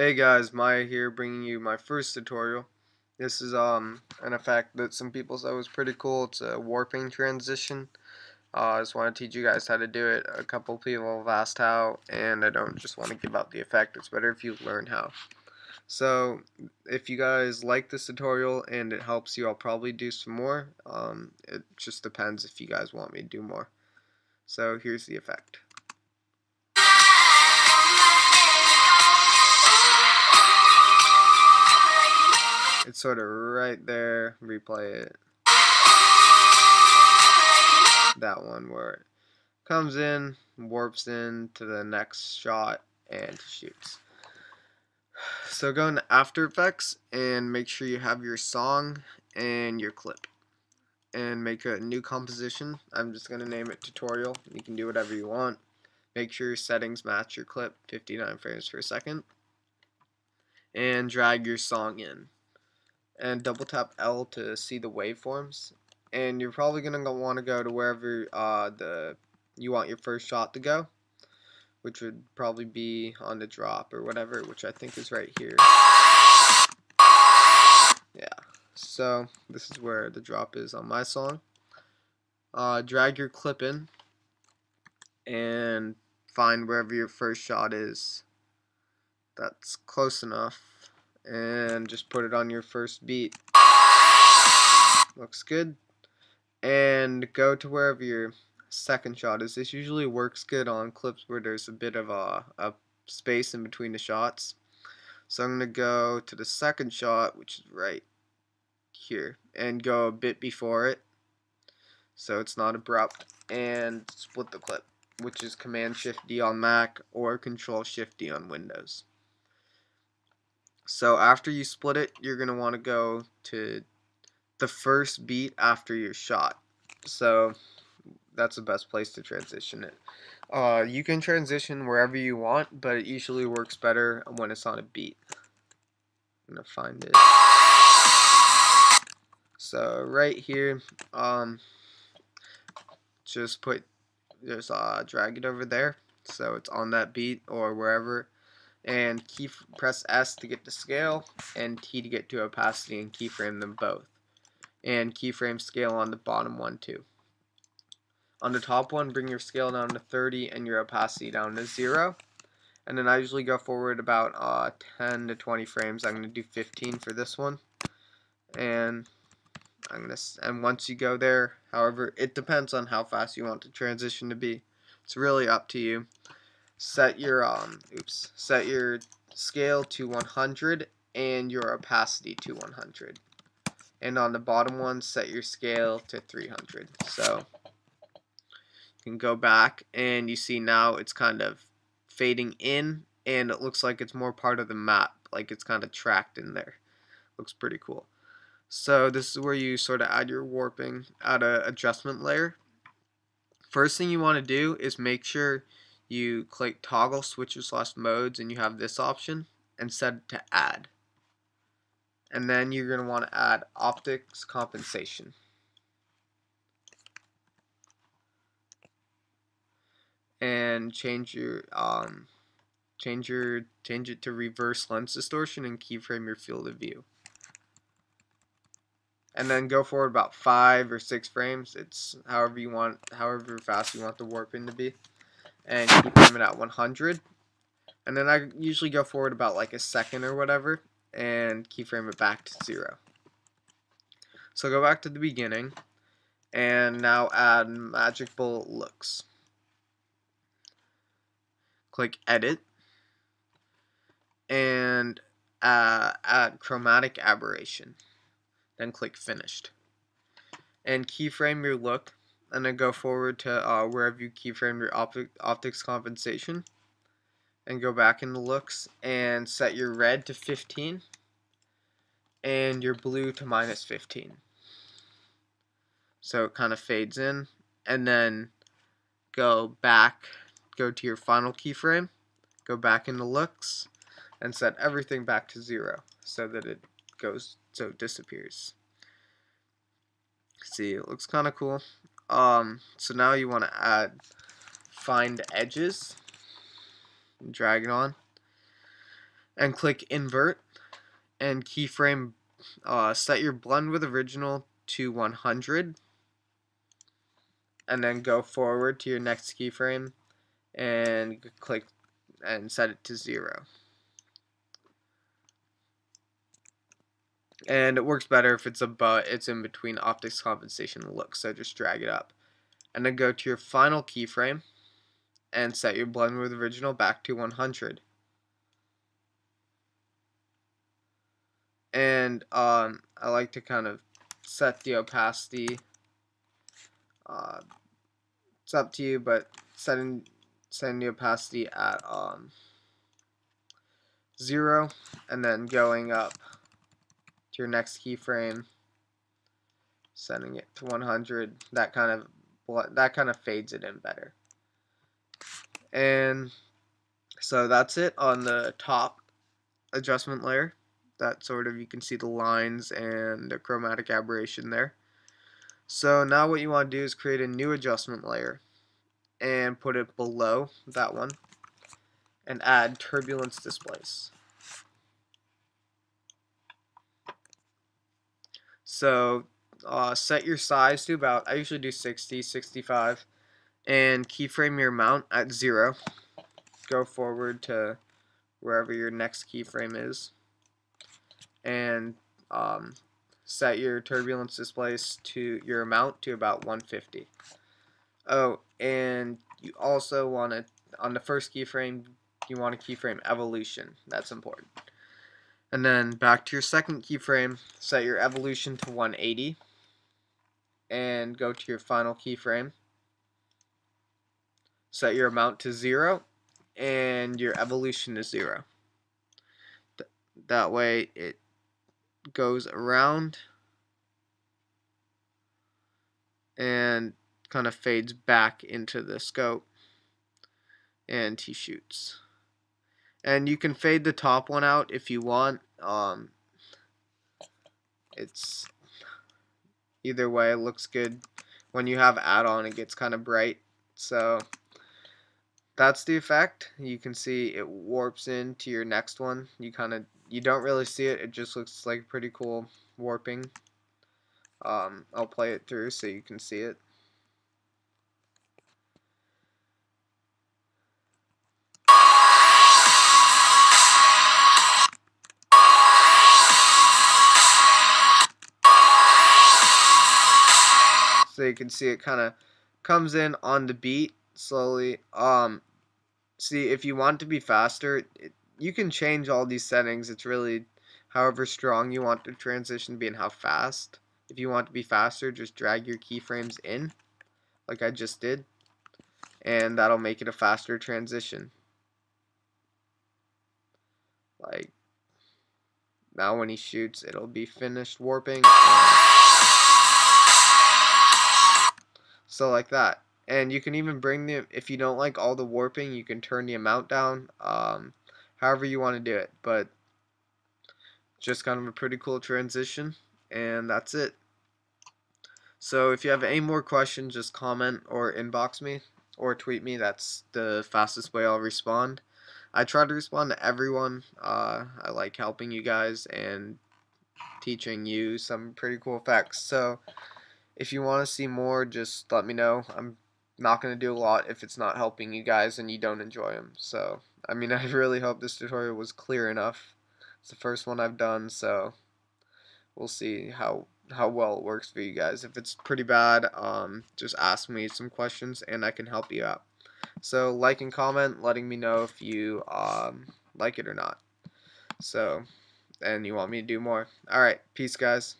Hey guys, Maya here, bringing you my first tutorial. This is an effect that some people said was pretty cool. It's a warping transition. I just want to teach you guys how to do it. A couple people have asked how, and I don't just want to give out the effect. It's better if you learn how. So, if you guys like this tutorial and it helps you, I'll probably do some more. It just depends if you guys want me to do more. So, here's the effect. It's sort of right there. Replay it. That one where it comes in, warps in to the next shot, and shoots. So go into After Effects and make sure you have your song and your clip. And make a new composition. I'm just going to name it tutorial. You can do whatever you want. Make sure your settings match your clip, 59 frames per second. And drag your song in. And double tap L to see the waveforms. And you're probably going to want to go to wherever you want your first shot to go, which would probably be on the drop or whatever, which I think is right here. Yeah, so this is where the drop is on my song. Drag your clip in and find wherever your first shot is. That's close enough, and just put it on your first beat. Looks good. And go to wherever your second shot is. This usually works good on clips where there's a bit of a space in between the shots. So I'm going to go to the second shot, which is right here, and go a bit before it so it's not abrupt, and split the clip, which is Command-Shift-D on Mac or Control-Shift-D on Windows. So after you split it, you're going to want to go to the first beat after your shot. So that's the best place to transition it. You can transition wherever you want, but it usually works better when it's on a beat. I'm going to find it. So right here, just drag it over there so it's on that beat or wherever, and press S to get to scale and T to get to opacity, and keyframe them both, and keyframe scale on the bottom one too. On the top one, bring your scale down to 30 and your opacity down to 0, and then I usually go forward about 10 to 20 frames. I'm going to do 15 for this one, and once you go there, however, it depends on how fast you want the transition to be. It's really up to you. Set your scale to 100 and your opacity to 100. And on the bottom one, set your scale to 300. So you can go back and you see now it's kind of fading in, and it looks like it's more part of the map, like it's kind of tracked in there. Looks pretty cool. So this is where you sort of add your warping, add an adjustment layer. First thing you want to do is make sure you click toggle switches / modes, and you have this option, and set it to add. And then you're going to want to add optics compensation. And change it to reverse lens distortion and keyframe your field of view. And then go forward about 5 or 6 frames. It's however fast you want the warping to be. And keyframe it at 100. And then I usually go forward about like a second or whatever, and keyframe it back to 0. So go back to the beginning, and now add magic bullet looks. Click edit, and add chromatic aberration. Then click finished. And keyframe your look, and then go forward to wherever you keyframe your optics compensation, and go back into looks and set your red to 15 and your blue to -15. So it kind of fades in, and then go to your final keyframe, go back into looks, and set everything back to 0 so that it disappears. See, it looks kind of cool. So now you want to find edges, and drag it on, and click invert and keyframe. Set your blend with original to 100 and then go forward to your next keyframe and click and set it to 0. And it works better if it's in between optics compensation and look, so just drag it up. And then go to your final keyframe and set your blend with original back to 100. And I like to kind of set the opacity. It's up to you, but setting the opacity at 0, and then going up to your next keyframe, setting it to 100. That kind of fades it in better. And so that's it on the top adjustment layer. That sort of, you can see the lines and the chromatic aberration there. So now what you want to do is create a new adjustment layer and put it below that one and add turbulence displace. So set your size to about, I usually do 60, 65, and keyframe your mount at 0. Go forward to wherever your next keyframe is, and set your turbulence displace to your amount to about 150. Oh, and you also want to, on the first keyframe, you want to keyframe evolution. That's important. And then back to your second keyframe, set your evolution to 180 and go to your final keyframe. Set your amount to 0 and your evolution to 0. That way it goes around and kind of fades back into the scope, and he shoots. And you can fade the top one out if you want. It's either way, it looks good. When you have add-on, it gets kind of bright. So that's the effect. You can see it warps into your next one. You don't really see it. It just looks like pretty cool warping. I'll play it through so you can see it. So you can see it kind of comes in on the beat slowly. See, if you want to be faster, you can change all these settings. It's really however strong you want the transition to be and how fast. If you want to be faster, just drag your keyframes in, like I just did, and that'll make it a faster transition. Like, now when he shoots, it'll be finished warping. So like that. And you can even bring if you don't like all the warping, you can turn the amount down, however you want to do it. But just kind of a pretty cool transition, and that's it. So if you have any more questions, just comment or inbox me or tweet me. That's the fastest way I'll respond. I try to respond to everyone. I like helping you guys and teaching you some pretty cool effects. So if you want to see more, just let me know. I'm not going to do a lot if it's not helping you guys and you don't enjoy them. So, I mean, I really hope this tutorial was clear enough. It's the first one I've done, so we'll see how well it works for you guys. If it's pretty bad, just ask me some questions and I can help you out. So like and comment, letting me know if you like it or not. So, and you want me to do more. Alright, peace guys.